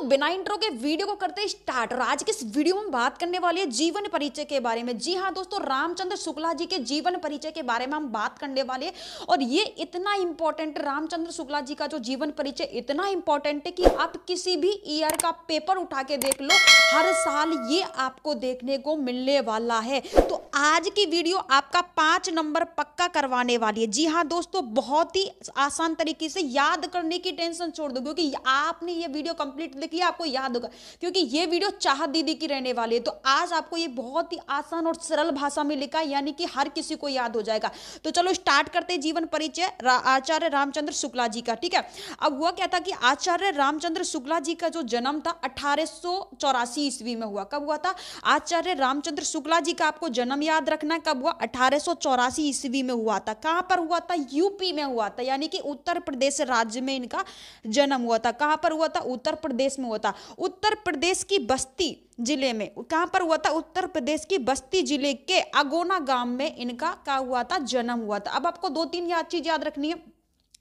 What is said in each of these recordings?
बिना इंट्रो के वीडियो को करते स्टार्ट। और आज के इस वीडियो में बात करने वाली है जीवन परिचय के बारे में। जी हाँ दोस्तों, रामचंद्र शुक्ला जी के जीवन परिचय के बारे में हम बात करने वाले हैं। और ये इतना इंपॉर्टेंट, रामचंद्र शुक्ला जी का जो जीवन परिचय इतना इंपॉर्टेंट है कि आप किसी भी ईयर का पेपर उठा के देख लो, हर साल ये आपको देखने को मिलने वाला है। तो आज की वीडियो आपका 5 नंबर पक्का करवाने वाली है। जी हाँ दोस्तों, बहुत ही आसान तरीके से याद करने की टेंशन छोड़ दो, क्योंकि आपने ये वीडियो कंप्लीट देखी है, आपको याद होगा, क्योंकि ये वीडियो चाहत दीदी की रहने वाली है। तो आज आपको ये बहुत ही आसान और सरल भाषा में लिखा है, यानी कि हर किसी को याद हो जाएगा। तो चलो स्टार्ट करते हैं जीवन परिचय आचार्य रामचंद्र शुक्ला जी का। ठीक है, अब हुआ क्या था कि आचार्य रामचंद्र शुक्ला जी का जो जन्म था 1884 ईस्वी में हुआ। कब हुआ था? आचार्य रामचंद्र शुक्ला जी का आपको जन्म याद रखना है, कब हुआ? 1884 ईस्वी में हुआ था। कहां पर हुआ था? यूपी में हुआ था, यानी कि उत्तर प्रदेश राज्य में इनका जन्म हुआ था। कहां पर हुआ था? उत्तर प्रदेश में हुआ था। उत्तर प्रदेश की बस्ती जिले में। कहां पर हुआ था? उत्तर प्रदेश की बस्ती जिले के अगोना गांव में इनका क्या हुआ था? जन्म हुआ था। अब आपको 2-3 चीज याद रखनी है।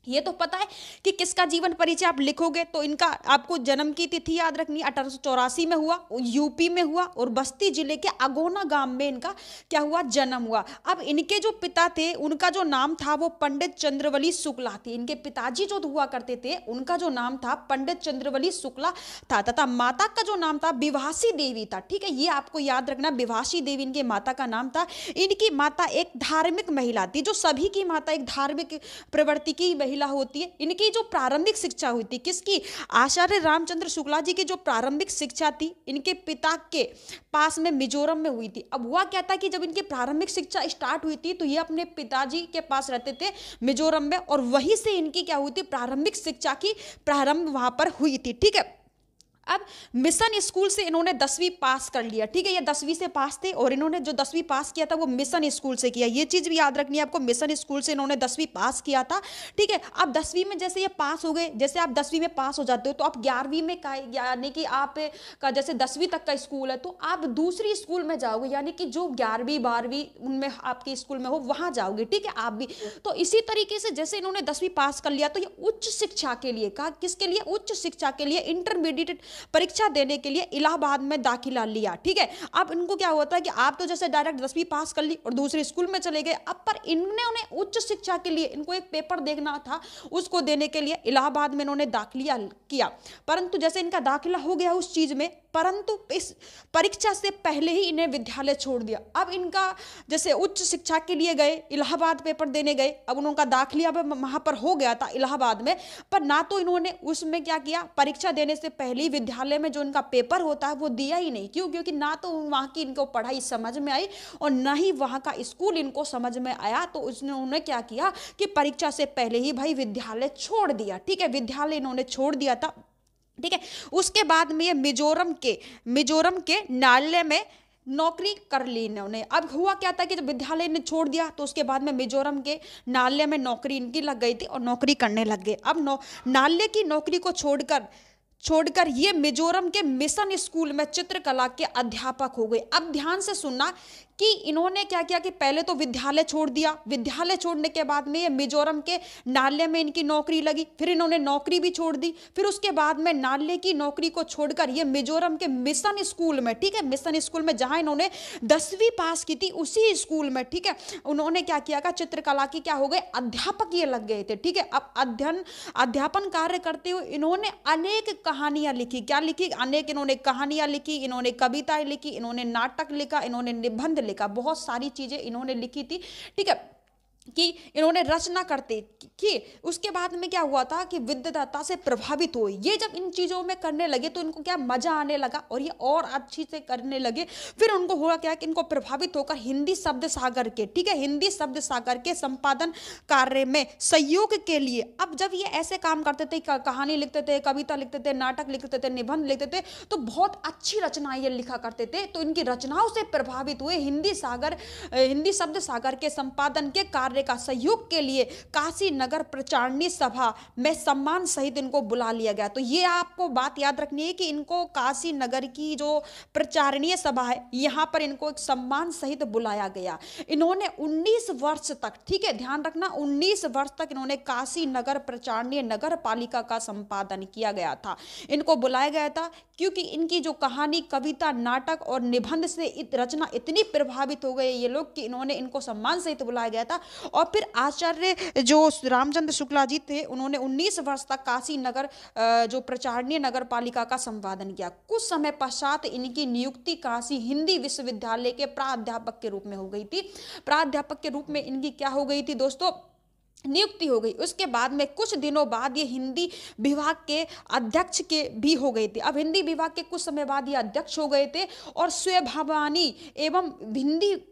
ये तो पता है कि किसका जीवन परिचय आप लिखोगे तो इनका आपको जन्म की तिथि याद रखनी है, 1884 में हुआ, यूपी में हुआ, और बस्ती जिले के अगोना गांव में इनका क्या हुआ? जन्म हुआ। अब इनके जो पिता थे उनका जो नाम था वो पंडित चंद्रवली शुक्ला थी। इनके पिताजी जो हुआ करते थे उनका जो नाम था पंडित चंद्रवली शुक्ला था, तथा माता का जो नाम था विभासी देवी था। ठीक है, ये आपको याद रखना, विभासी देवी इनके माता का नाम था। इनकी माता एक धार्मिक महिला थी, जो सभी की माता एक धार्मिक प्रवृत्ति की महिला होती है। इनकी जो प्रारंभिक शिक्षा हुई थी, किसकी? आचार्य रामचंद्र शुक्ला जी की जो प्रारंभिक शिक्षा थी इनके पिता के पास में मिजोरम में हुई थी। अब हुआ क्या था कि जब इनकी प्रारंभिक शिक्षा स्टार्ट हुई थी तो ये अपने पिताजी के पास रहते थे मिजोरम में, और वहीं से इनकी क्या हुई थी? प्रारंभिक शिक्षा की प्रारंभ वहां पर हुई थी। ठीक है, अब मिशन स्कूल से इन्होंने 10वीं पास कर लिया। ठीक है, ये 10वीं से पास थे, और इन्होंने जो 10वीं पास किया था वो मिशन स्कूल से किया। ये चीज भी याद रखनी है आपको, मिशन स्कूल से इन्होंने 10वीं पास किया था। ठीक है, अब 10वीं में जैसे ये पास हो गए, जैसे आप 10वीं में पास हो जाते हो तो आप 11वीं में का, यानी कि आप का जैसे 10वीं तक का स्कूल है तो आप दूसरी स्कूल में जाओगे, यानी कि जो 11वीं 12वीं उनमें आपके स्कूल में हो वहां जाओगे। ठीक है, आप भी तो इसी तरीके से जैसे इन्होंने 10वीं पास कर लिया तो ये उच्च शिक्षा के लिए, कहा किसके लिए? उच्च शिक्षा के लिए इंटरमीडिएट परीक्षा देने के लिए इलाहाबाद में दाखिला लिया। ठीक है, अब इनको क्या होता है कि आप तो जैसे डायरेक्ट 10वीं पास कर ली और दूसरे स्कूल में चले गए, अब पर इन्होंने उच्च शिक्षा के लिए इनको एक पेपर देखना था, उसको देने के लिए इलाहाबाद में इन्होंने दाखिला किया। परंतु जैसे इनका दाखिला हो गया उस चीज में, परंतु इस परीक्षा से पहले ही इन्हें विद्यालय छोड़ दिया। अब इनका जैसे उच्च शिक्षा के लिए गए, इलाहाबाद पेपर देने गए, अब उनका दाखिला वहां पर हो गया था इलाहाबाद में, पर ना तो इन्होंने उसमें क्या किया, परीक्षा देने से पहले ही विद्यालय में जो इनका पेपर होता है वो दिया ही नहीं। क्यों? क्योंकि ना तो वहां की इनको पढ़ाई समझ में आई और ना ही वहां का स्कूल इनको समझ में आया। तो उन्होंने क्या किया कि परीक्षा से पहले ही भाई विद्यालय छोड़ दिया। ठीक है, विद्यालय इन्होंने छोड़ दिया था। ठीक है, उसके बाद में ये मिजोरम के न्यायालय में नौकरी कर ली इन्होंने। अब हुआ क्या था कि जब विद्यालय ने छोड़ दिया तो उसके बाद में मिजोरम के न्यायालय में नौकरी इनकी लग गई थी और नौकरी करने लग गए। अब न्यायालय की नौकरी को छोड़कर ये मिजोरम के मिशन स्कूल में चित्रकला के अध्यापक हो गए। अब ध्यान से सुनना कि इन्होंने क्या किया कि पहले तो विद्यालय छोड़ दिया, विद्यालय छोड़ने के बाद में ये मिजोरम के न्यायालय में इनकी नौकरी लगी, फिर इन्होंने नौकरी भी छोड़ दी, फिर उसके बाद में न्यायालय की नौकरी को छोड़कर ये मिजोरम के मिशन स्कूल में, ठीक है, मिशन स्कूल में जहां इन्होंने 10वीं पास की थी उसी स्कूल में, ठीक है, उन्होंने क्या किया, चित्रकला की क्या हो गए, अध्यापक ये लग गए थे। ठीक है, अब अध्यापन कार्य करते हुए इन्होंने अनेक कहानियां लिखी। क्या लिखी? अनेक इन्होंने कहानियां लिखी, इन्होंने कविताएं लिखी, इन्होंने नाटक लिखा, इन्होंने निबंध लिखा, बहुत सारी चीजें इन्होंने लिखी थी। ठीक है, कि इन्होंने रचना करते कि उसके बाद में क्या हुआ था कि विद्वता से प्रभावित हुए। ये जब इन चीजों में करने लगे तो इनको क्या मजा आने लगा और ये और अच्छी से करने लगे। फिर उनको हुआ क्या कि इनको प्रभावित होकर हिंदी शब्द सागर के, ठीक है, हिंदी शब्द सागर के संपादन कार्य में सहयोग के लिए, अब जब ये ऐसे काम करते थे, कहानी लिखते थे, कविता लिखते थे, नाटक लिखते थे, निबंध लिखते थे, तो बहुत अच्छी रचनाएं ये लिखा करते थे। तो इनकी रचनाओं से प्रभावित हुए हिंदी शब्द सागर के संपादन के कार्य कार्य का सहयोग के लिए काशी नगर प्रचारणी सभा में सम्मान सहित इनको बुला लिया गया। तो ये आपको बात याद रखनी है कि इनको काशी नगर की जो प्रचारणीय सभा है यहाँ पर इनको एक सम्मान सहित बुलाया गया। इन्होंने 19 वर्ष तक, ठीक है ध्यान रखना, 19 वर्ष तक इन्होंने काशी नगर प्रचारणीय नगर पालिका का संपादन किया गया था। इनको बुलाया गया था क्योंकि इनकी जो कहानी, कविता, नाटक और निबंध से रचना इतनी प्रभावित हो गए ये लोग कि इन्होंने इनको सम्मान सहित बुलाया गया था। और फिर आचार्य जो रामचंद्र शुक्ला जी थे उन्होंने 19 वर्ष तक काशी नगर जो प्रचारणीय नगर पालिका का संपादन किया। कुछ समय पश्चात इनकी नियुक्ति काशी हिंदी विश्वविद्यालय के प्राध्यापक के रूप में हो गई थी। प्राध्यापक के रूप में इनकी क्या हो गई थी दोस्तों, नियुक्ति हो गई। उसके बाद में कुछ दिनों बाद ये हिंदी विभाग के अध्यक्ष के भी हो गए थे। अब हिंदी विभाग के कुछ समय बाद ये अध्यक्ष हो गए थे और स्वभावानी एवं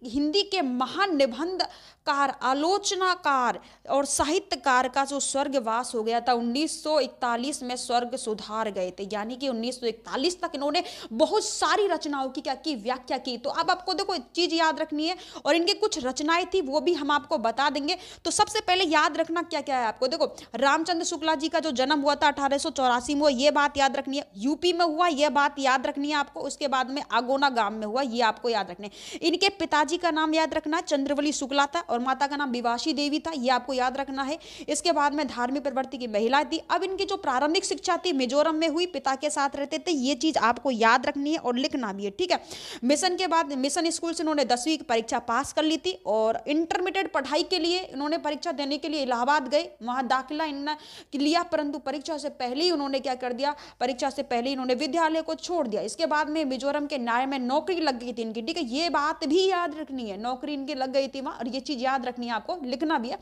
हिंदी के महान निबंधकार, आलोचनाकार और साहित्यकार का जो स्वर्गवास हो गया था 1941 में स्वर्ग सुधार गए थे। यानी कि 1941 तक इन्होंने बहुत सारी रचनाओं की क्या की, व्याख्या की। तो अब आपको देखो एक चीज याद रखनी है और इनकी कुछ रचनाएं थी वो भी हम आपको बता देंगे। तो सबसे पहले याद रखना क्या क्या है आपको, देखो रामचंद्र शुक्ला जी का जो जन्म हुआ था 1884 में हुआ, ये बात याद रखनी है। यूपी में हुआ, ये बात याद रखनी है आपको। उसके बाद में आगोना गांव में हुआ, ये आपको याद रखना है। इनके पिताजी का नाम याद रखना है, चंद्रवली शुक्ला था, और माता का नाम विवासी देवी था, ये आपको याद रखना है। इसके बाद में धार्मिक प्रवृत्ति की महिला थी। अब इनकी जो प्रारंभिक शिक्षा थी मिजोरम में हुई, पिता के साथ रहते थे, ये चीज आपको याद रखनी है और लिखना भी है, ठीक है। मिशन के बाद मिशन स्कूल से इन्होंने 10वीं की परीक्षा पास कर ली थी और इंटरमीडिएट पढ़ाई के लिए इन्होंने परीक्षा देने के लिए इलाहाबाद गए, वहां दाखिला इन्होंने लिया, परंतु परीक्षा से पहले ही उन्होंने क्या कर दिया, परीक्षा से पहले इन्होंने विद्यालय को छोड़ दिया। इसके बाद में मिजोरम के न्याय में नौकरी लग गई थी इनकी, ठीक है, ये बात भी याद रखनी है, नौकरी इनकी लग गई थी वहां, और ये चीज याद रखनी है, आपको लिखना भी है।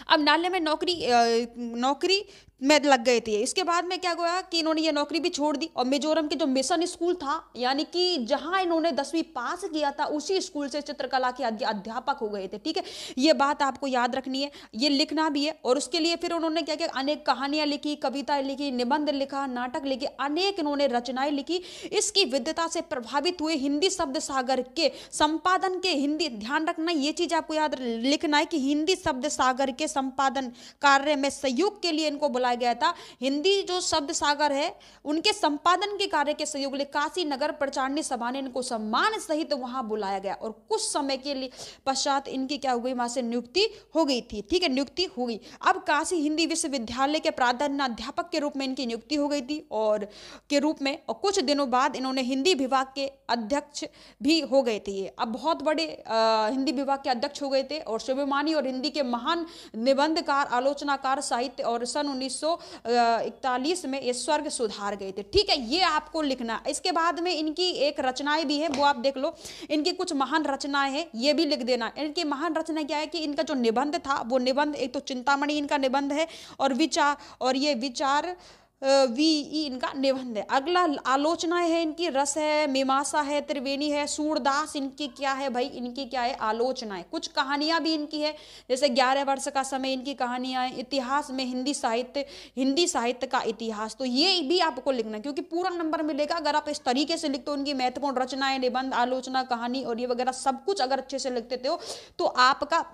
अब नाले में नौकरी में लग गए थे। इसके बाद में क्या हुआ कि इन्होंने ये नौकरी भी छोड़ दी और मिजोरम के जो मिशन स्कूल था, यानी कि जहां इन्होंने 10वीं पास किया था, उसी स्कूल से चित्रकला के अध्यापक हो गए थे, ठीक है। ये बात आपको याद रखनी है, ये लिखना भी है। और उसके लिए फिर उन्होंने क्या किया, अनेक कहानियां लिखी, कविताएं लिखी, निबंध लिखा, नाटक लिखे, अनेक इन्होंने रचनाएं लिखी। इसकी विद्वता से प्रभावित हुए हिंदी शब्द सागर के संपादन के, हिंदी ध्यान रखना ये चीज आपको याद लिखना है कि हिंदी शब्द सागर के संपादन कार्य में सहयोग के लिए इनको बुलाया गया था। हिंदी जो शब्द सागर है उनके संपादन के कार्य के सहयोग लिए काशी नगर प्रचारणी सभा ने इनको सम्मान सहित वहां बुलाया गया और कुछ समय के लिए पश्चात इनकी क्या हो गई, वहां से नियुक्ति हो गई थी, ठीक है, नियुक्ति हो गई। अब काशी हिंदी विश्वविद्यालय के प्रधानाध्यापक के रूप में इनकी नियुक्ति हो गई थी और के रूप में, और कुछ दिनों बाद इन्होंने हिंदी विभाग के अध्यक्ष भी हो गए थे। ये अब बहुत बड़े हिंदी विभाग के अध्यक्ष हो गए थे और स्वाभिमानी और हिंदी के महान निबंधकार, आलोचनाकार, साहित्य, और सन 1941 में ये स्वर्ग सुधार गए थे, ठीक है, ये आपको लिखना। इसके बाद में इनकी एक रचनाएं भी है, वो आप देख लो। इनकी कुछ महान रचनाएं हैं, ये भी लिख देना। इनकी महान रचना क्या है कि इनका जो निबंध था वो निबंध, एक तो चिंतामणि इनका निबंध है और विचार वी इनका निबंध है। अगला आलोचनाएं है इनकी, रस है, मीमांसा है, त्रिवेणी है, सूरदास इनकी क्या है भाई, इनकी क्या है, आलोचनाएं। कुछ कहानियां भी इनकी है, जैसे 11 वर्ष का समय इनकी कहानियां है। इतिहास में हिंदी साहित्य का इतिहास, तो ये भी आपको लिखना क्योंकि पूरा नंबर मिलेगा अगर आप इस तरीके से लिखते हो। उनकी महत्वपूर्ण रचनाएं, निबंध, आलोचना, कहानी और ये वगैरह सब कुछ अगर अच्छे से लिख देते हो तो आपका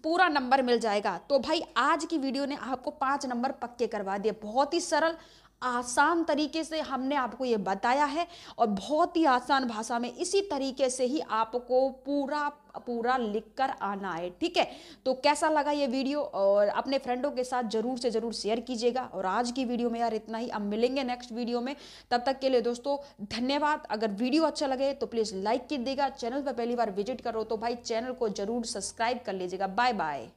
पूरा नंबर मिल जाएगा। तो भाई आज की वीडियो ने आपको 5 नंबर पक्के करवा दिए। बहुत ही सरल आसान तरीके से हमने आपको ये बताया है और बहुत ही आसान भाषा में इसी तरीके से ही आपको पूरा लिखकर आना है, ठीक है। तो कैसा लगा ये वीडियो, और अपने फ्रेंडों के साथ जरूर से जरूर शेयर कीजिएगा। और आज की वीडियो में यार इतना ही, अब मिलेंगे नेक्स्ट वीडियो में। तब तक के लिए दोस्तों धन्यवाद। अगर वीडियो अच्छा लगे तो प्लीज लाइक कीजिएगा, चैनल पर पहली बार विजिट करो तो भाई चैनल को जरूर सब्सक्राइब कर लीजिएगा। Bye bye.